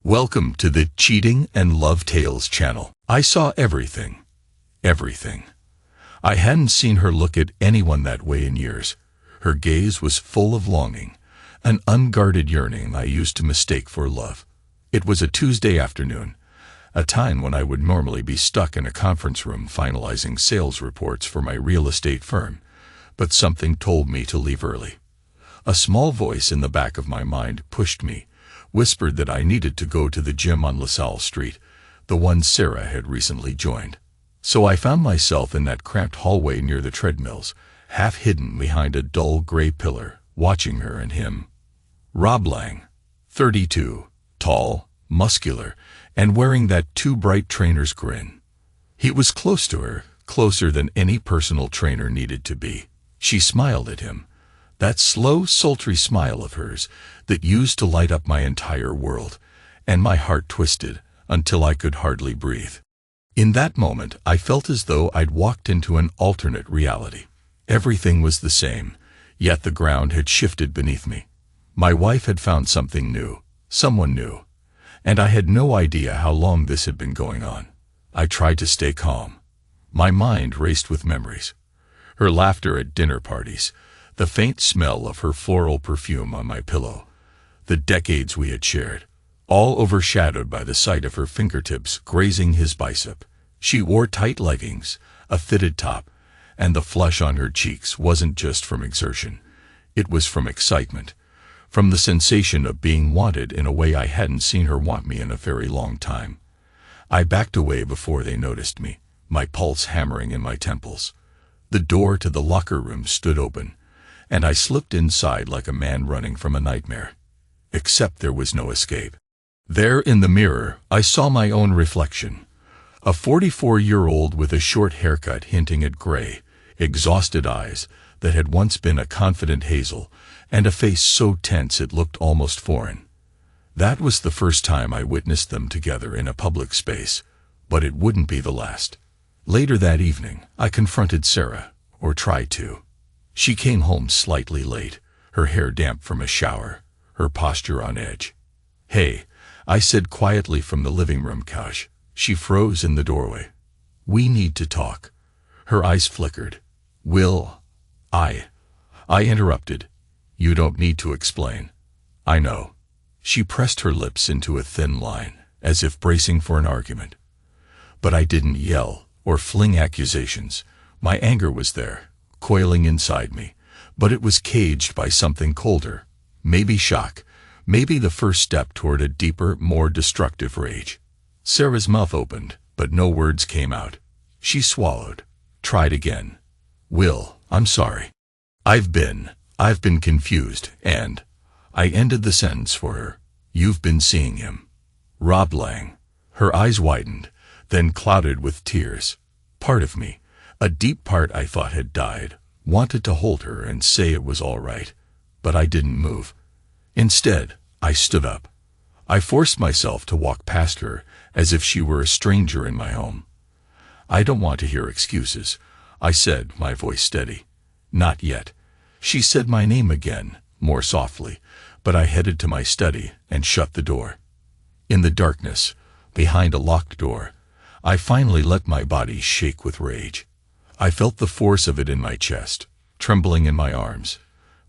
Welcome to the Cheating and Love Tales channel. I saw everything. Everything. I hadn't seen her look at anyone that way in years. Her gaze was full of longing, an unguarded yearning I used to mistake for love. It was a Tuesday afternoon, a time when I would normally be stuck in a conference room finalizing sales reports for my real estate firm, but something told me to leave early. A small voice in the back of my mind pushed me, whispered that I needed to go to the gym on LaSalle Street, the one Sarah had recently joined. So I found myself in that cramped hallway near the treadmills, half hidden behind a dull gray pillar, watching her and him. Rob Lang, 32, tall, muscular, and wearing that too bright trainer's grin. He was close to her, closer than any personal trainer needed to be. She smiled at him. That slow, sultry smile of hers that used to light up my entire world, and my heart twisted until I could hardly breathe. In that moment, I felt as though I'd walked into an alternate reality. Everything was the same, yet the ground had shifted beneath me. My wife had found something new, someone new, and I had no idea how long this had been going on. I tried to stay calm. My mind raced with memories. Her laughter at dinner parties, the faint smell of her floral perfume on my pillow, the decades we had shared, all overshadowed by the sight of her fingertips grazing his bicep. She wore tight leggings, a fitted top, and the flush on her cheeks wasn't just from exertion. It was from excitement, from the sensation of being wanted in a way I hadn't seen her want me in a very long time. I backed away before they noticed me, my pulse hammering in my temples. The door to the locker room stood open, and I slipped inside like a man running from a nightmare. Except there was no escape. There in the mirror, I saw my own reflection. A 44-year-old with a short haircut hinting at gray, exhausted eyes that had once been a confident hazel, and a face so tense it looked almost foreign. That was the first time I witnessed them together in a public space, but it wouldn't be the last. Later that evening, I confronted Sarah, or tried to. She came home slightly late, her hair damp from a shower, her posture on edge. "Hey," I said quietly from the living room couch. She froze in the doorway. "We need to talk." Her eyes flickered. "Will, I interrupted. "You don't need to explain. I know." She pressed her lips into a thin line, as if bracing for an argument. But I didn't yell or fling accusations. My anger was there, coiling inside me, but it was caged by something colder. Maybe shock, maybe the first step toward a deeper, more destructive rage. Sarah's mouth opened, but no words came out. She swallowed, tried again. "Will, I'm sorry. I've been confused, and..." I ended the sentence for her. "You've been seeing him." Rob Lang. Her eyes widened, then clouded with tears. Part of me, a deep part I thought had died, wanted to hold her and say it was all right, but I didn't move. Instead, I stood up. I forced myself to walk past her as if she were a stranger in my home. "I don't want to hear excuses," I said, my voice steady. "Not yet." She said my name again, more softly, but I headed to my study and shut the door. In the darkness, behind a locked door, I finally let my body shake with rage. I felt the force of it in my chest, trembling in my arms,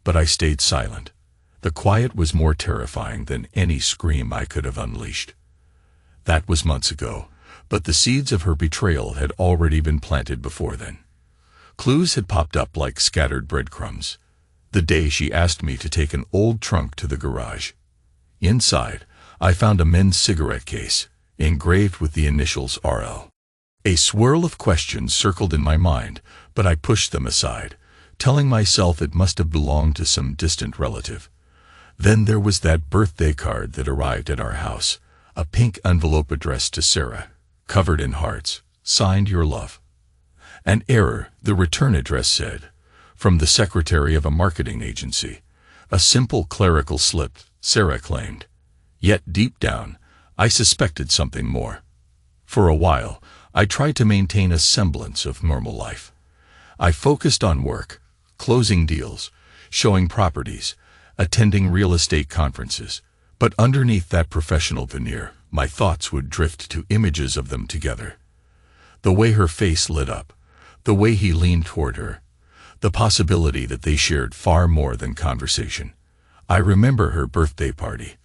but I stayed silent. The quiet was more terrifying than any scream I could have unleashed. That was months ago, but the seeds of her betrayal had already been planted before then. Clues had popped up like scattered breadcrumbs. The day she asked me to take an old trunk to the garage. Inside, I found a men's cigarette case, engraved with the initials RL. A swirl of questions circled in my mind, but I pushed them aside, telling myself it must have belonged to some distant relative. Then there was that birthday card that arrived at our house, a pink envelope addressed to Sarah, covered in hearts, signed "Your Love." An error, the return address said, from the secretary of a marketing agency. A simple clerical slip, Sarah claimed. Yet deep down, I suspected something more. For a while, I tried to maintain a semblance of normal life. I focused on work, closing deals, showing properties, attending real estate conferences, But underneath that professional veneer, my thoughts would drift to images of them together. The way her face lit up, the way he leaned toward her, the possibility that they shared far more than conversation. I remember her birthday party,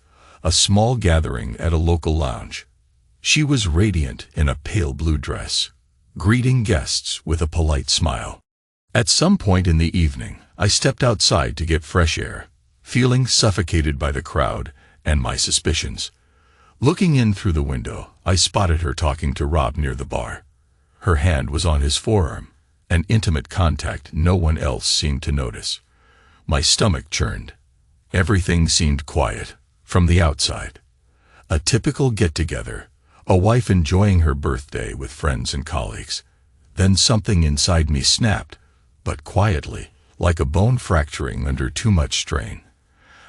a small gathering at a local lounge. She was radiant in a pale blue dress, greeting guests with a polite smile. At some point in the evening, I stepped outside to get fresh air, feeling suffocated by the crowd and my suspicions. Looking in through the window, I spotted her talking to Rob near the bar. Her hand was on his forearm, an intimate contact no one else seemed to notice. My stomach churned. Everything seemed quiet, from the outside. A typical get-together, a wife enjoying her birthday with friends and colleagues. Then something inside me snapped, but quietly, like a bone fracturing under too much strain.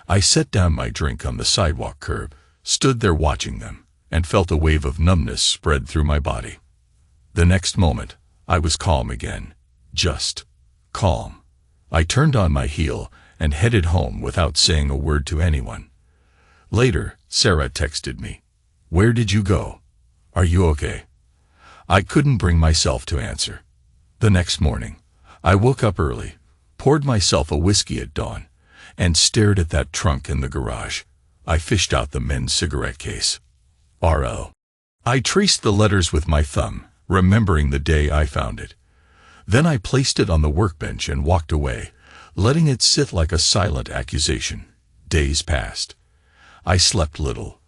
I set down my drink on the sidewalk curb, stood there watching them, and felt a wave of numbness spread through my body. The next moment, I was calm again. Just calm. I turned on my heel and headed home without saying a word to anyone. Later, Sarah texted me. "Where did you go? Are you okay?" I couldn't bring myself to answer. The next morning, I woke up early, poured myself a whiskey at dawn, and stared at that trunk in the garage. I fished out the men's cigarette case. RL. I traced the letters with my thumb, remembering the day I found it. Then I placed it on the workbench and walked away, letting it sit like a silent accusation. Days passed. I slept little,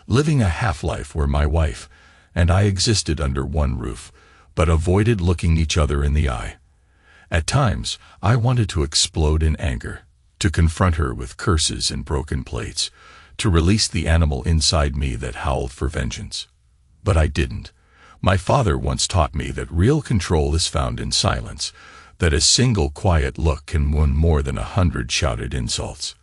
living a half-life where my wife and I existed under one roof, but avoided looking each other in the eye. At times, I wanted to explode in anger, to confront her with curses and broken plates, to release the animal inside me that howled for vengeance. But I didn't. My father once taught me that real control is found in silence, that a single quiet look can win more than 100 shouted insults.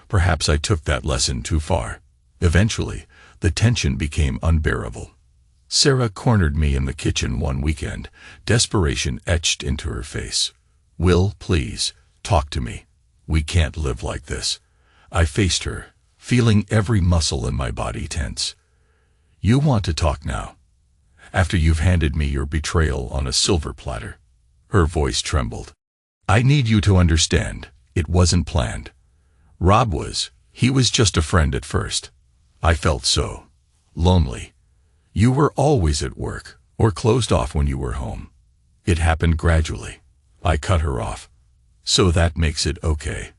Perhaps I took that lesson too far. Eventually, the tension became unbearable. Sarah cornered me in the kitchen one weekend, desperation etched into her face. "Will, please, talk to me. We can't live like this." I faced her, feeling every muscle in my body tense. "You want to talk now? After you've handed me your betrayal on a silver platter?" Her voice trembled. "I need you to understand, it wasn't planned. Rob was. He was just a friend at first. I felt so lonely. You were always at work, or closed off when you were home. It happened gradually." I cut her off. "So that makes it okay."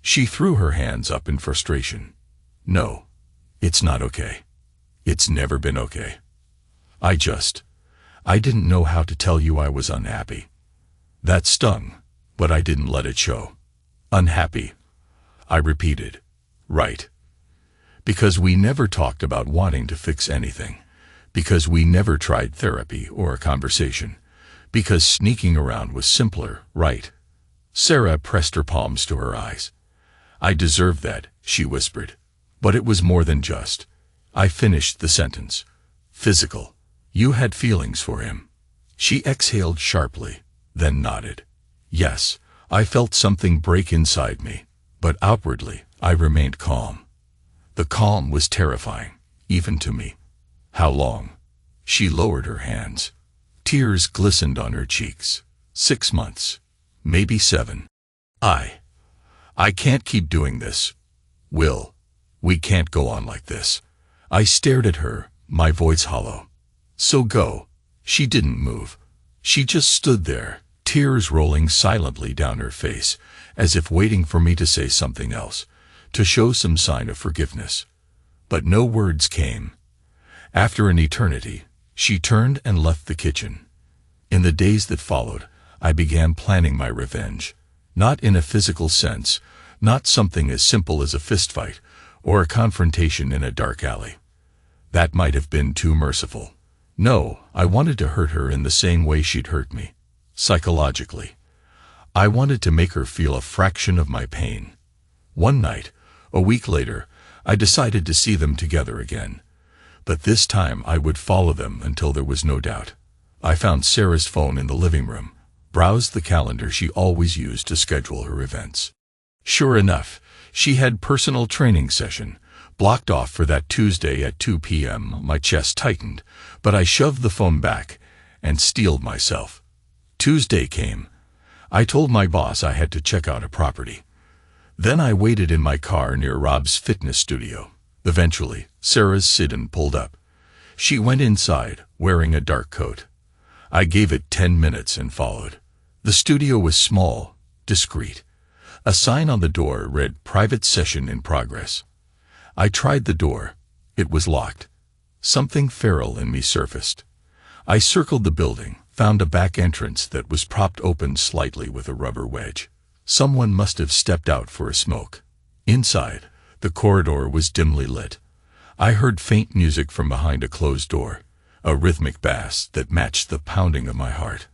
She threw her hands up in frustration. "No, it's not okay. It's never been okay. I didn't know how to tell you I was unhappy." That stung, but I didn't let it show. "Unhappy," I repeated. "Right. Because we never talked about wanting to fix anything. Because we never tried therapy or a conversation. Because sneaking around was simpler, right?" Sarah pressed her palms to her eyes. "I deserved that," she whispered. "But it was more than just." I finished the sentence. "Physical. You had feelings for him." She exhaled sharply, then nodded. "Yes, I felt something break inside me, but outwardly, I remained calm." The calm was terrifying, even to me. "How long?" She lowered her hands. Tears glistened on her cheeks. 6 months. Maybe 7. I can't keep doing this. Will, we can't go on like this." I stared at her, my voice hollow. "So go." She didn't move. She just stood there, tears rolling silently down her face, as if waiting for me to say something else, to show some sign of forgiveness. But no words came. After an eternity, she turned and left the kitchen. In the days that followed, I began planning my revenge. Not in a physical sense, not something as simple as a fistfight or a confrontation in a dark alley. That might have been too merciful. No, I wanted to hurt her in the same way she'd hurt me. Psychologically. I wanted to make her feel a fraction of my pain. One night, a week later, I decided to see them together again. But this time I would follow them until there was no doubt. I found Sarah's phone in the living room, browsed the calendar she always used to schedule her events. Sure enough, she had personal training session, Blocked off for that Tuesday at 2 p.m., my chest tightened, but I shoved the phone back and steeled myself. Tuesday came. I told my boss I had to check out a property. Then I waited in my car near Rob's fitness studio. Eventually, Sarah's sedan pulled up. She went inside, wearing a dark coat. I gave it 10 minutes and followed. The studio was small, discreet. A sign on the door read, "Private session in progress." I tried the door. It was locked. Something feral in me surfaced. I circled the building, found a back entrance that was propped open slightly with a rubber wedge. Someone must have stepped out for a smoke. Inside, the corridor was dimly lit. I heard faint music from behind a closed door, a rhythmic bass that matched the pounding of my heart.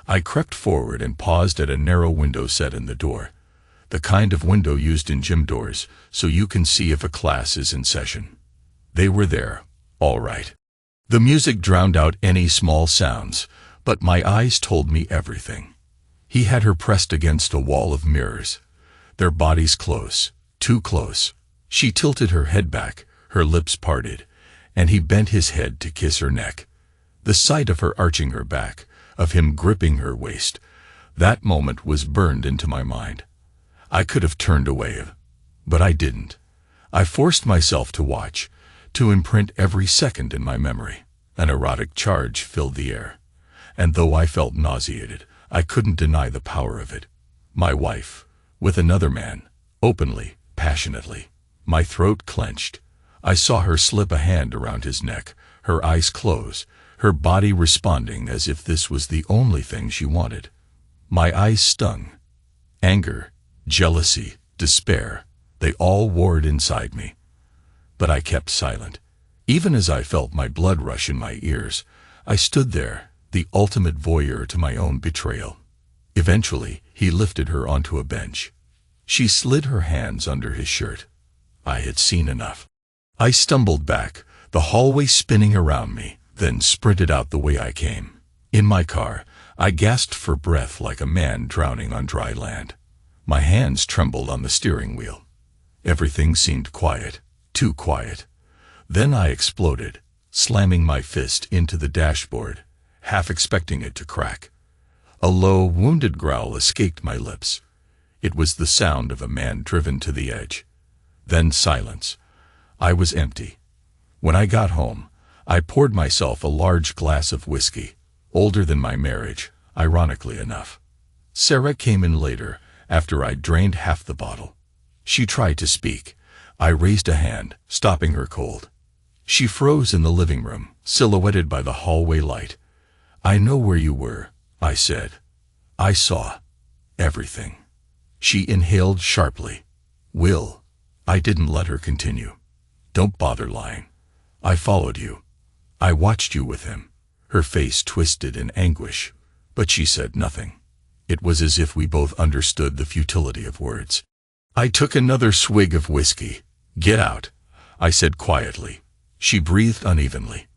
I crept forward and paused at a narrow window set in the door, the kind of window used in gym doors so you can see if a class is in session. They were there, all right. The music drowned out any small sounds, but my eyes told me everything. He had her pressed against a wall of mirrors, their bodies close, too close. She tilted her head back, her lips parted, and he bent his head to kiss her neck. The sight of her arching her back, of him gripping her waist, that moment was burned into my mind. I could have turned away, but I didn't. I forced myself to watch, to imprint every second in my memory. An erotic charge filled the air, and though I felt nauseated, I couldn't deny the power of it. My wife, with another man, openly, passionately. My throat clenched. I saw her slip a hand around his neck, her eyes close, her body responding as if this was the only thing she wanted. My eyes stung. Anger, jealousy, despair, they all warred inside me. But I kept silent. Even as I felt my blood rush in my ears, I stood there, the ultimate voyeur to my own betrayal. Eventually, he lifted her onto a bench. She slid her hands under his shirt. I had seen enough. I stumbled back, the hallway spinning around me, then sprinted out the way I came. In my car, I gasped for breath like a man drowning on dry land. My hands trembled on the steering wheel. Everything seemed quiet, too quiet. Then I exploded, slamming my fist into the dashboard, half expecting it to crack. A low, wounded growl escaped my lips. It was the sound of a man driven to the edge. Then silence. I was empty. When I got home, I poured myself a large glass of whiskey, older than my marriage, ironically enough. Sarah came in later, after I'd drained half the bottle. She tried to speak. I raised a hand, stopping her cold. She froze in the living room, silhouetted by the hallway light. "I know where you were," I said. "I saw everything." She inhaled sharply. "Will." I didn't let her continue. "Don't bother lying. I followed you. I watched you with him." Her face twisted in anguish, but she said nothing. It was as if we both understood the futility of words. I took another swig of whiskey. "Get out," I said quietly. She breathed unevenly.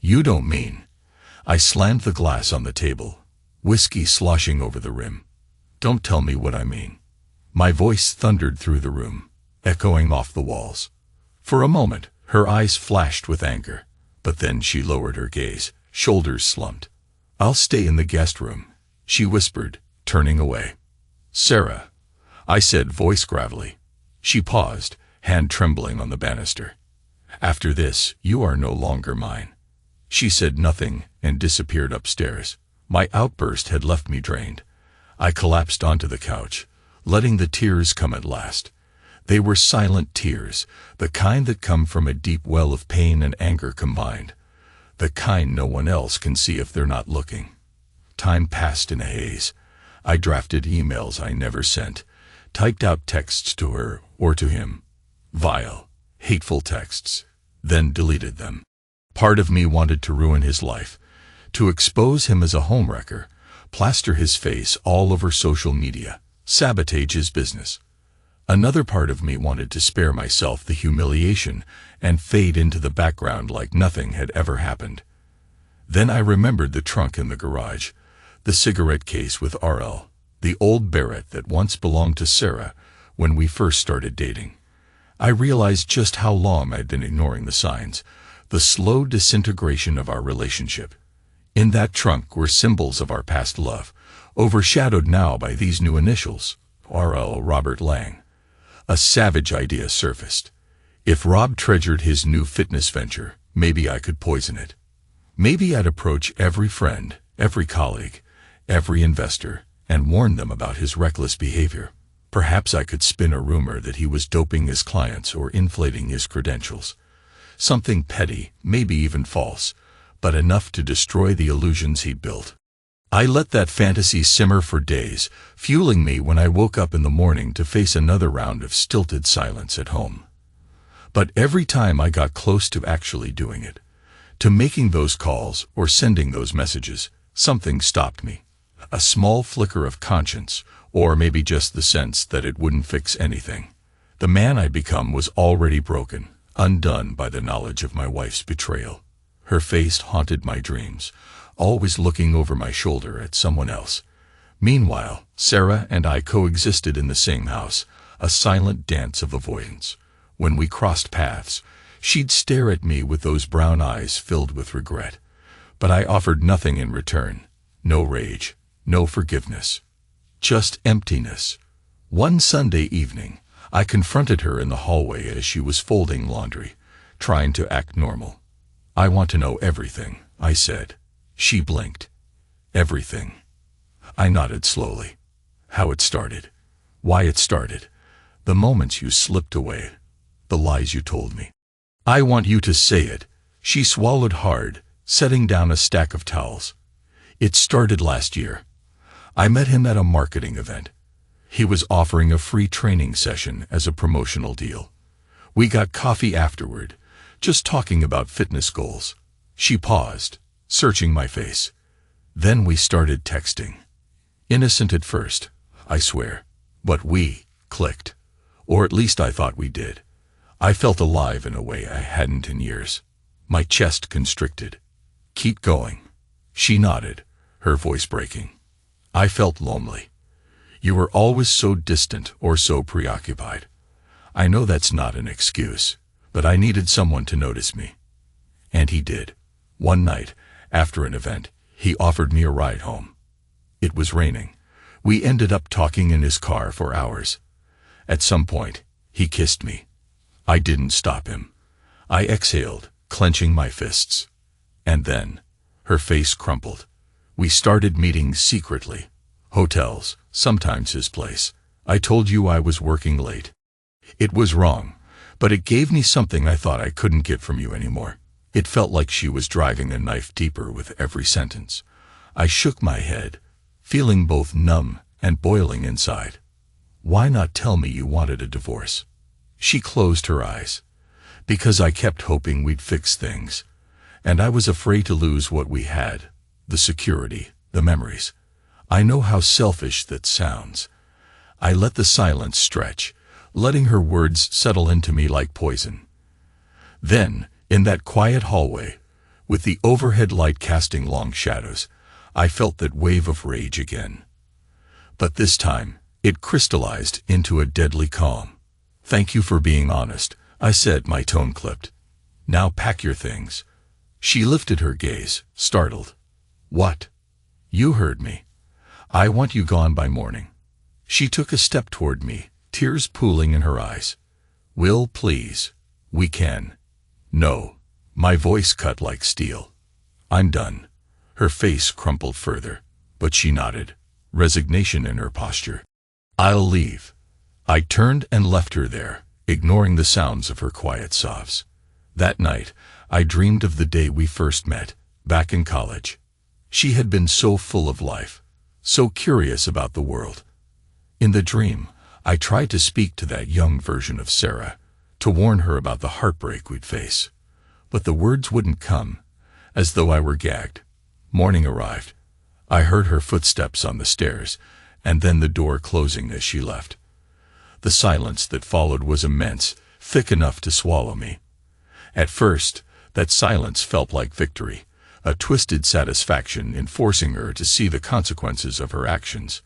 "You don't mean..." I slammed the glass on the table, whiskey sloshing over the rim. "Don't tell me what I mean." My voice thundered through the room, echoing off the walls. For a moment, her eyes flashed with anger, but then she lowered her gaze, shoulders slumped. "I'll stay in the guest room," she whispered, turning away. "Sarah," I said, voice gravelly. She paused, hand trembling on the banister. "After this, you are no longer mine." She said nothing and disappeared upstairs. My outburst had left me drained. I collapsed onto the couch, letting the tears come at last. They were silent tears, the kind that come from a deep well of pain and anger combined, the kind no one else can see if they're not looking. Time passed in a haze. I drafted emails I never sent, typed out texts to her or to him. Vile, hateful texts, then deleted them. Part of me wanted to ruin his life, to expose him as a homewrecker, plaster his face all over social media, sabotage his business. Another part of me wanted to spare myself the humiliation and fade into the background like nothing had ever happened. Then I remembered the trunk in the garage, the cigarette case with RL, the old Barrett that once belonged to Sarah when we first started dating. I realized just how long I'd been ignoring the signs, the slow disintegration of our relationship. In that trunk were symbols of our past love, overshadowed now by these new initials, R.L. Robert Lang. A savage idea surfaced. If Rob treasured his new fitness venture, maybe I could poison it. Maybe I'd approach every friend, every colleague, every investor, and warn them about his reckless behavior. Perhaps I could spin a rumor that he was doping his clients or inflating his credentials. Something petty, maybe even false, but enough to destroy the illusions he'd built. I let that fantasy simmer for days, fueling me when I woke up in the morning to face another round of stilted silence at home. But every time I got close to actually doing it, to making those calls or sending those messages, something stopped me. A small flicker of conscience, or maybe just the sense that it wouldn't fix anything. The man I'd become was already broken, undone by the knowledge of my wife's betrayal. Her face haunted my dreams, always looking over my shoulder at someone else. Meanwhile, Sarah and I coexisted in the same house, a silent dance of avoidance. When we crossed paths, she'd stare at me with those brown eyes filled with regret. But I offered nothing in return. No rage, no forgiveness. Just emptiness. One Sunday evening, I confronted her in the hallway as she was folding laundry, trying to act normal. "I want to know everything," I said. She blinked. "Everything?" I nodded slowly. How it started. Why it started. The moments you slipped away. The lies you told me. "I want you to say it." She swallowed hard, setting down a stack of towels. "It started last year. I met him at a marketing event. He was offering a free training session as a promotional deal. We got coffee afterward, just talking about fitness goals." She paused, searching my face. "Then we started texting. Innocent at first, I swear. But we clicked. Or at least I thought we did. I felt alive in a way I hadn't in years. My chest constricted. "Keep going." She nodded, her voice breaking. "I felt lonely. You were always so distant or so preoccupied. I know that's not an excuse, but I needed someone to notice me." And he did. One night, after an event, he offered me a ride home. It was raining. We ended up talking in his car for hours. At some point, he kissed me. I didn't stop him. I exhaled, clenching my fists. And then, her face crumpled. We started meeting secretly. Hotels, sometimes his place. I told you I was working late. It was wrong, but it gave me something I thought I couldn't get from you anymore. It felt like she was driving a knife deeper with every sentence. I shook my head, feeling both numb and boiling inside. "Why not tell me you wanted a divorce?" She closed her eyes. "Because I kept hoping we'd fix things. And I was afraid to lose what we had. The security, the memories. I know how selfish that sounds." I let the silence stretch, letting her words settle into me like poison. Then, in that quiet hallway, with the overhead light casting long shadows, I felt that wave of rage again. But this time, it crystallized into a deadly calm. "Thank you for being honest," I said, my tone clipped. "Now pack your things." She lifted her gaze, startled. "What?" "You heard me. I want you gone by morning." She took a step toward me, tears pooling in her eyes. "Will, please. We can." "No." My voice cut like steel. "I'm done." Her face crumpled further, but she nodded, resignation in her posture. "I'll leave." I turned and left her there, ignoring the sounds of her quiet sobs. That night, I dreamed of the day we first met, back in college. She had been so full of life, so curious about the world. In the dream, I tried to speak to that young version of Sarah, to warn her about the heartbreak we'd face. But the words wouldn't come, as though I were gagged. Morning arrived. I heard her footsteps on the stairs, and then the door closing as she left. The silence that followed was immense, thick enough to swallow me. At first, that silence felt like victory, a twisted satisfaction in forcing her to see the consequences of her actions.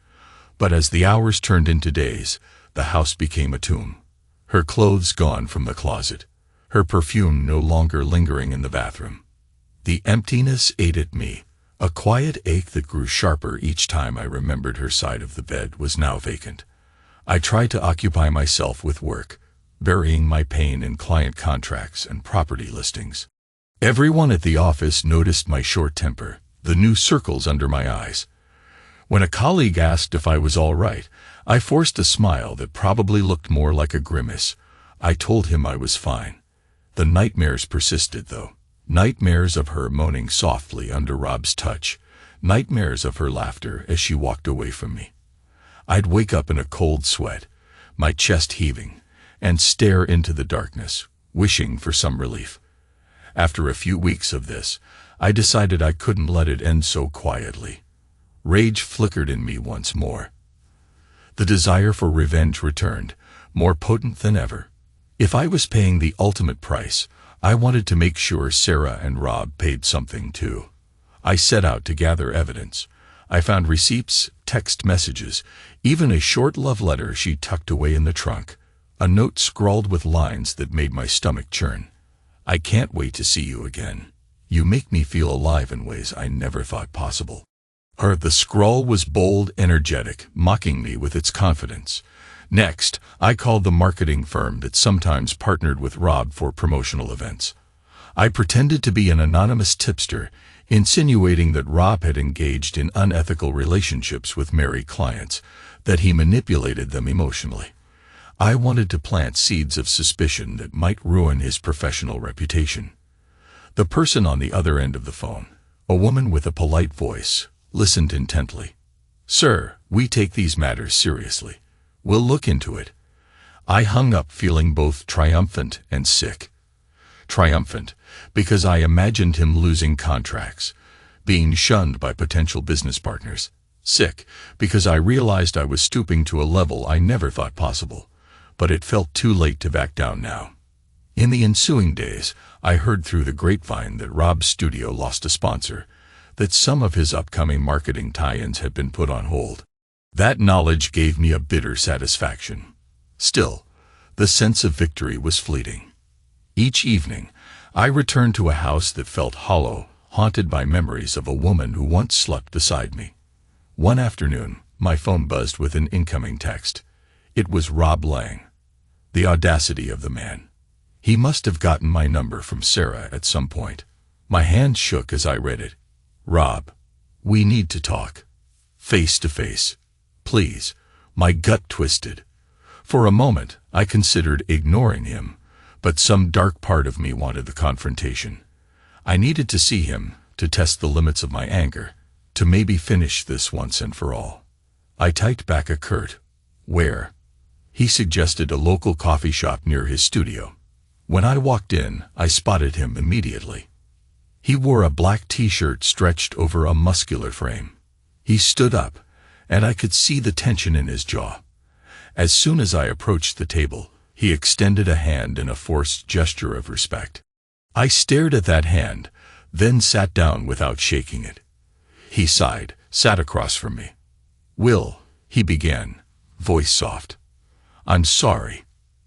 But as the hours turned into days, the house became a tomb. Her clothes gone from the closet, her perfume no longer lingering in the bathroom. The emptiness ate at me. A quiet ache that grew sharper each time I remembered her side of the bed was now vacant. I tried to occupy myself with work, burying my pain in client contracts and property listings. Everyone at the office noticed my short temper, the new circles under my eyes. When a colleague asked if I was all right, I forced a smile that probably looked more like a grimace. I told him I was fine. The nightmares persisted, though. Nightmares of her moaning softly under Rob's touch. Nightmares of her laughter as she walked away from me. I'd wake up in a cold sweat, my chest heaving, and stare into the darkness, wishing for some relief. After a few weeks of this, I decided I couldn't let it end so quietly. Rage flickered in me once more. The desire for revenge returned, more potent than ever. If I was paying the ultimate price, I wanted to make sure Sarah and Rob paid something too. I set out to gather evidence. I found receipts, text messages, even a short love letter she tucked away in the trunk, a note scrawled with lines that made my stomach churn. I can't wait to see you again. You make me feel alive in ways I never thought possible. The scrawl was bold, energetic, mocking me with its confidence. Next, I called the marketing firm that sometimes partnered with Rob for promotional events. I pretended to be an anonymous tipster, insinuating that Rob had engaged in unethical relationships with married clients, that he manipulated them emotionally. I wanted to plant seeds of suspicion that might ruin his professional reputation. The person on the other end of the phone, a woman with a polite voice, listened intently. "Sir, we take these matters seriously. We'll look into it." I hung up feeling both triumphant and sick. Triumphant, because I imagined him losing contracts, being shunned by potential business partners. Sick, because I realized I was stooping to a level I never thought possible, but it felt too late to back down now. In the ensuing days, I heard through the grapevine that Rob's studio lost a sponsor, that some of his upcoming marketing tie-ins had been put on hold. That knowledge gave me a bitter satisfaction. Still, the sense of victory was fleeting. Each evening, I returned to a house that felt hollow, haunted by memories of a woman who once slept beside me. One afternoon, my phone buzzed with an incoming text. It was Rob Lang. The audacity of the man. He must have gotten my number from Sarah at some point. My hand shook as I read it. "Rob, we need to talk. Face to face. Please." My gut twisted. For a moment, I considered ignoring him, but some dark part of me wanted the confrontation. I needed to see him, to test the limits of my anger, to maybe finish this once and for all. I typed back a curt, "Where?" He suggested a local coffee shop near his studio. When I walked in, I spotted him immediately. He wore a black t-shirt stretched over a muscular frame. He stood up, and I could see the tension in his jaw. As soon as I approached the table, he extended a hand in a forced gesture of respect. I stared at that hand, then sat down without shaking it. He sighed, sat across from me. "Will," he began, voice soft. "I'm sorry.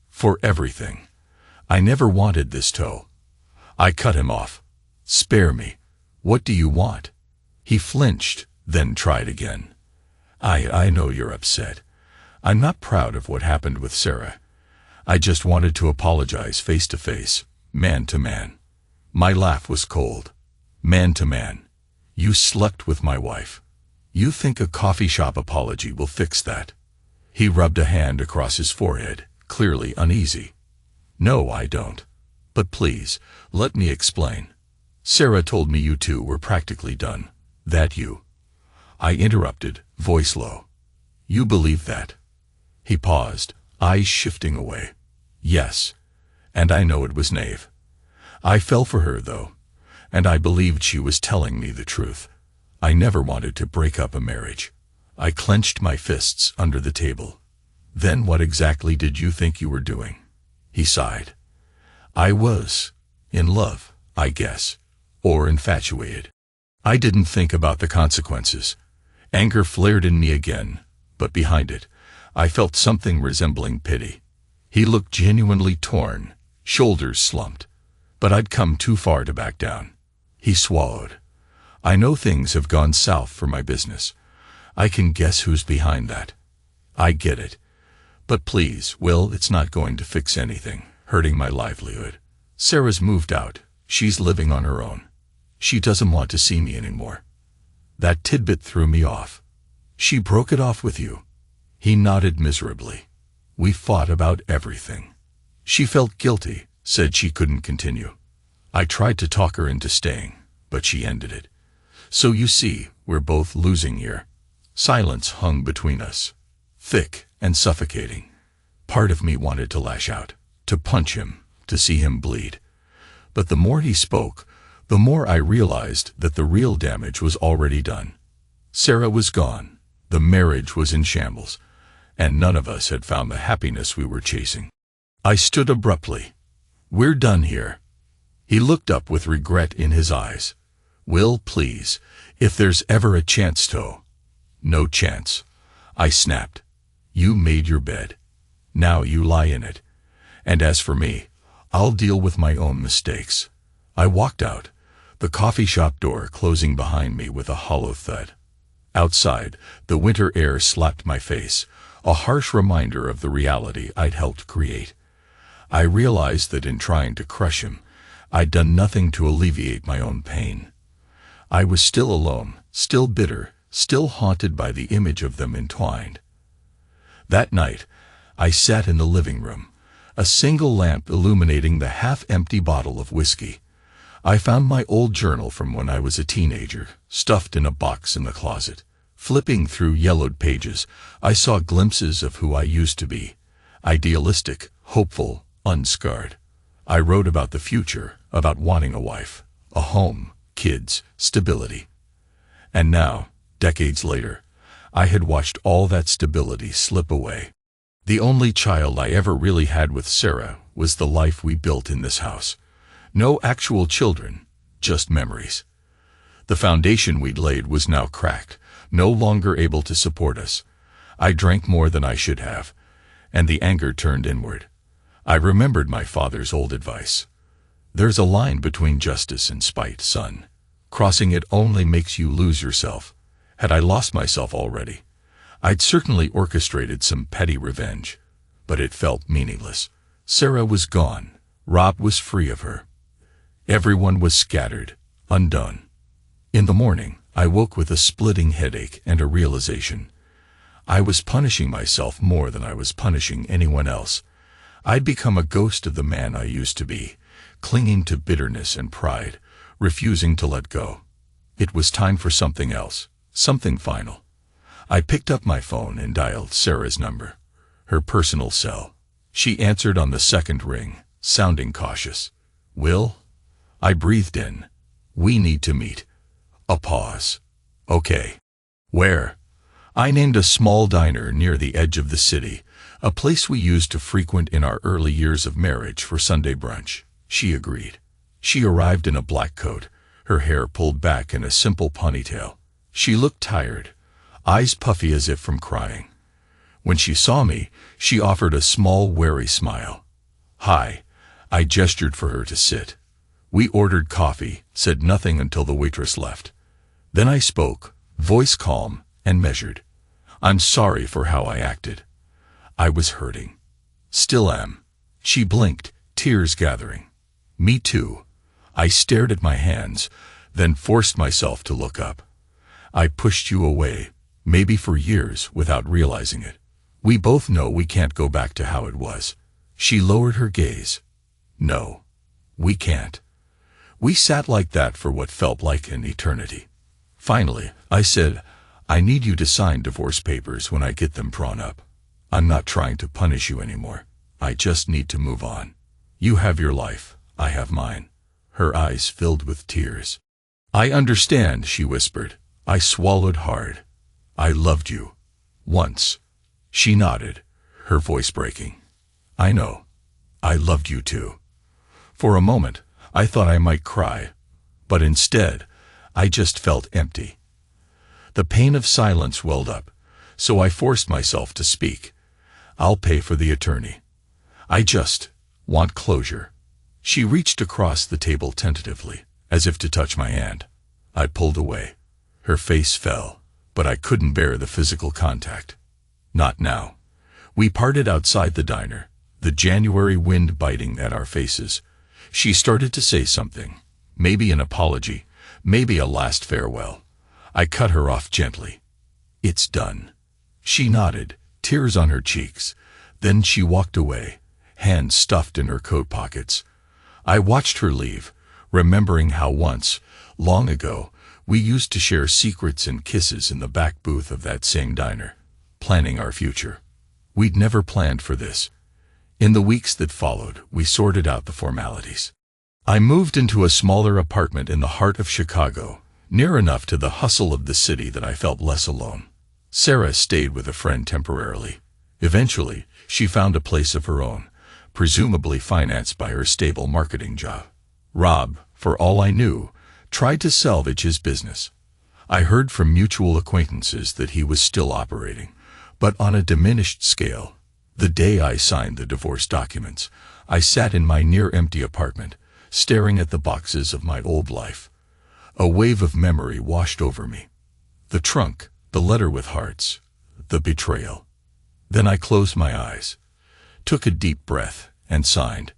For everything. I never wanted this toe." I cut him off. "Spare me. What do you want?" He flinched, then tried again. I know you're upset. I'm not proud of what happened with Sarah. I just wanted to apologize face to face, man to man." My laugh was cold. "Man to man. You slept with my wife. You think a coffee shop apology will fix that?" He rubbed a hand across his forehead, clearly uneasy. "No, I don't. But please, let me explain. Sarah told me you two were practically done. That you..." I interrupted, voice low. "You believe that?" He paused, eyes shifting away. "Yes. And I know it was naive. I fell for her, though, and I believed she was telling me the truth. I never wanted to break up a marriage." I clenched my fists under the table. "Then what exactly did you think you were doing?" He sighed. "I was in love, I guess, or infatuated. I didn't think about the consequences." Anger flared in me again, but behind it, I felt something resembling pity. He looked genuinely torn, shoulders slumped. But I'd come too far to back down. He swallowed. I know things have gone south for my business. I can guess who's behind that. I get it. But please, Will, it's not going to fix anything, hurting my livelihood. Sarah's moved out. She's living on her own. She doesn't want to see me anymore. That tidbit threw me off. She broke it off with you. He nodded miserably. We fought about everything. She felt guilty, said she couldn't continue. I tried to talk her into staying, but she ended it. So you see, we're both losing here. Silence hung between us, thick and suffocating. Part of me wanted to lash out, to punch him, to see him bleed. But the more he spoke, the more I realized that the real damage was already done. Sarah was gone, the marriage was in shambles, and none of us had found the happiness we were chasing. I stood abruptly. We're done here. He looked up with regret in his eyes. Will, please, if there's ever a chance to. No chance. I snapped. You made your bed. Now you lie in it. And as for me, I'll deal with my own mistakes. I walked out, the coffee shop door closing behind me with a hollow thud. Outside, the winter air slapped my face, a harsh reminder of the reality I'd helped create. I realized that in trying to crush him, I'd done nothing to alleviate my own pain. I was still alone, still bitter, still haunted by the image of them entwined. That night, I sat in the living room, a single lamp illuminating the half-empty bottle of whiskey. I found my old journal from when I was a teenager, stuffed in a box in the closet. Flipping through yellowed pages, I saw glimpses of who I used to be. Idealistic, hopeful, unscarred. I wrote about the future, about wanting a wife, a home, kids, stability. And now, decades later, I had watched all that stability slip away. The only child I ever really had with Sarah was the life we built in this house. No actual children, just memories. The foundation we'd laid was now cracked, no longer able to support us. I drank more than I should have, and the anger turned inward. I remembered my father's old advice. There's a line between justice and spite, son. Crossing it only makes you lose yourself. Had I lost myself already, I'd certainly orchestrated some petty revenge, but it felt meaningless. Sarah was gone. Rob was free of her. Everyone was scattered, undone. In the morning, I woke with a splitting headache and a realization. I was punishing myself more than I was punishing anyone else. I'd become a ghost of the man I used to be, clinging to bitterness and pride, refusing to let go. It was time for something else, something final. I picked up my phone and dialed Sarah's number, her personal cell. She answered on the second ring, sounding cautious. Will? I breathed in. We need to meet. A pause. Okay. Where? I named a small diner near the edge of the city, a place we used to frequent in our early years of marriage for Sunday brunch. She agreed. She arrived in a black coat, her hair pulled back in a simple ponytail. She looked tired, eyes puffy as if from crying. When she saw me, she offered a small, wary smile. Hi. I gestured for her to sit. We ordered coffee, said nothing until the waitress left. Then I spoke, voice calm and measured. I'm sorry for how I acted. I was hurting. Still am. She blinked, tears gathering. Me too. I stared at my hands, then forced myself to look up. I pushed you away, maybe for years, without realizing it. We both know we can't go back to how it was. She lowered her gaze. No, we can't. We sat like that for what felt like an eternity. Finally, I said, I need you to sign divorce papers when I get them drawn up. I'm not trying to punish you anymore. I just need to move on. You have your life, I have mine. Her eyes filled with tears. I understand, she whispered. I swallowed hard. I loved you. Once. She nodded, her voice breaking. I know. I loved you too. For a moment, I thought I might cry, but instead, I just felt empty. The pain of silence welled up, so I forced myself to speak. I'll pay for the attorney. I just want closure. She reached across the table tentatively, as if to touch my hand. I pulled away. Her face fell, but I couldn't bear the physical contact. Not now. We parted outside the diner, the January wind biting at our faces. She started to say something, maybe an apology, maybe a last farewell. I cut her off gently. It's done. She nodded, tears on her cheeks. Then she walked away, hands stuffed in her coat pockets. I watched her leave, remembering how once, long ago, we used to share secrets and kisses in the back booth of that same diner, planning our future. We'd never planned for this. In the weeks that followed, we sorted out the formalities. I moved into a smaller apartment in the heart of Chicago, near enough to the hustle of the city that I felt less alone. Sarah stayed with a friend temporarily. Eventually, she found a place of her own, presumably financed by her stable marketing job. Rob, for all I knew, tried to salvage his business. I heard from mutual acquaintances that he was still operating, but on a diminished scale. The day I signed the divorce documents, I sat in my near-empty apartment, staring at the boxes of my old life. A wave of memory washed over me. The trunk, the letter with hearts, the betrayal. Then I closed my eyes, took a deep breath, and signed.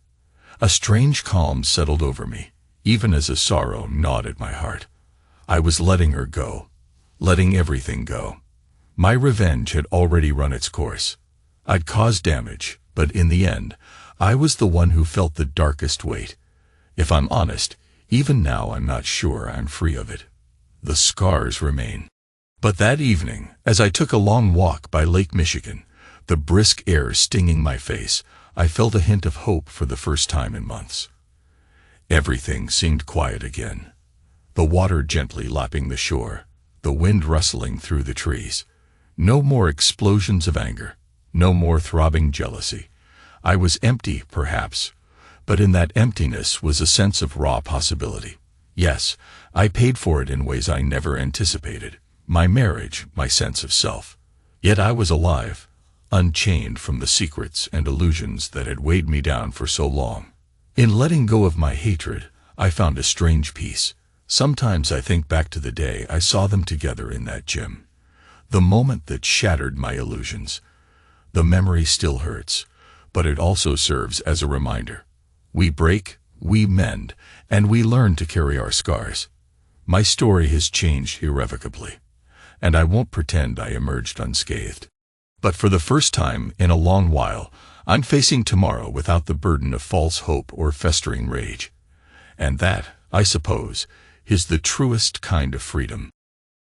A strange calm settled over me, even as a sorrow gnawed at my heart. I was letting her go, letting everything go. My revenge had already run its course. I'd caused damage, but in the end, I was the one who felt the darkest weight. If I'm honest, even now I'm not sure I'm free of it. The scars remain. But that evening, as I took a long walk by Lake Michigan, the brisk air stinging my face, I felt a hint of hope for the first time in months. Everything seemed quiet again. The water gently lapping the shore, the wind rustling through the trees. No more explosions of anger, no more throbbing jealousy. I was empty, perhaps, but in that emptiness was a sense of raw possibility. Yes, I paid for it in ways I never anticipated. My marriage, my sense of self. Yet I was alive, unchained from the secrets and illusions that had weighed me down for so long. In letting go of my hatred, I found a strange peace. Sometimes I think back to the day I saw them together in that gym. The moment that shattered my illusions. The memory still hurts, but it also serves as a reminder. We break, we mend, and we learn to carry our scars. My story has changed irrevocably, and I won't pretend I emerged unscathed. But for the first time in a long while, I'm facing tomorrow without the burden of false hope or festering rage. And that, I suppose, is the truest kind of freedom.